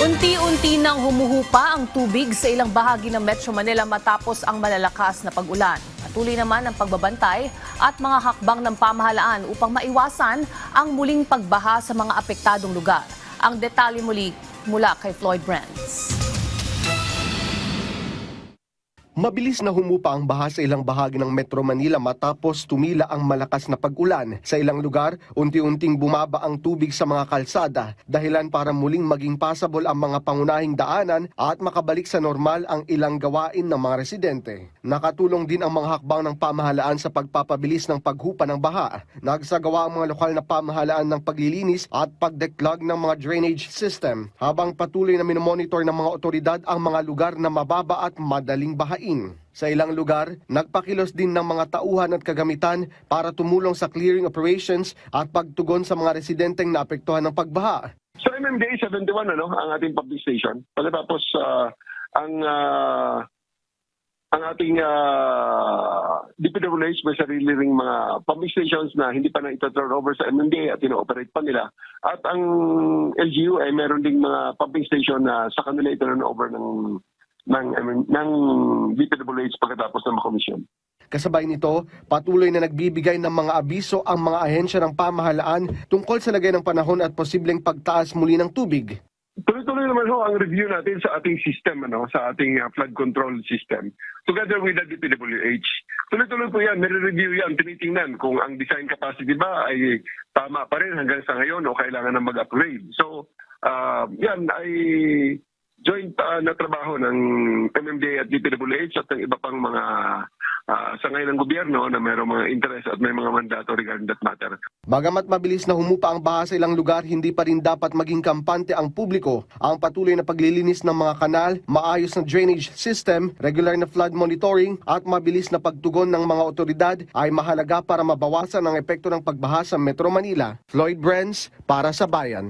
Unti-unti nang humuhupa ang tubig sa ilang bahagi ng Metro Manila matapos ang malalakas na pag-ulan. Patuloy naman ang pagbabantay at mga hakbang ng pamahalaan upang maiwasan ang muling pagbaha sa mga apektadong lugar. Ang detalye muli mula kay Floyd Brands. Mabilis na humupa ang baha sa ilang bahagi ng Metro Manila matapos tumila ang malakas na pag-ulan. Sa ilang lugar, unti-unting bumaba ang tubig sa mga kalsada, dahilan para muling maging passable ang mga pangunahing daanan at makabalik sa normal ang ilang gawain ng mga residente. Nakatulong din ang mga hakbang ng pamahalaan sa pagpapabilis ng paghupa ng baha. Nagsagawa ang mga lokal na pamahalaan ng paglilinis at pagdeclog ng mga drainage system, habang patuloy na minomonitor ng mga otoridad ang mga lugar na mababa at madaling bahain. Sa ilang lugar, nagpakilos din ng mga tauhan at kagamitan para tumulong sa clearing operations at pagtugon sa mga residenteng naapektuhan ng pagbaha. So MMDA 71 ang ating public station. Pagkatapos ang ating DPWH may sarili ring mga public stations na hindi pa na ito-turn over sa MMDA at ino-operate pa nila. At ang LGU ay meron ding mga public station na sa kanila ito-turn over ng DPWH pagkatapos ng komisyon. Kasabay nito, patuloy na nagbibigay ng mga abiso ang mga ahensya ng pamahalaan tungkol sa lagay ng panahon at posibleng pagtaas muli ng tubig. Tuloy-tuloy naman ang review natin sa ating system, sa ating flood control system, together with the DPWH. Tuloy-tuloy po yan, nire-review yan, tinitingnan kung ang design capacity ba ay tama pa rin hanggang sa ngayon o kailangan na mag-upgrade. So, yan ay joint na trabaho ng MMDA at DPWH at ng iba pang mga sangay ng gobyerno na mayroong mga interest at may mga mandato regarding that matter. Bagamat mabilis na humupa ang baha sa ilang lugar, hindi pa rin dapat maging kampante ang publiko. Ang patuloy na paglilinis ng mga kanal, maayos na drainage system, regular na flood monitoring at mabilis na pagtugon ng mga otoridad ay mahalaga para mabawasan ang epekto ng pagbaha sa Metro Manila. Floyd Brands para sa Bayan.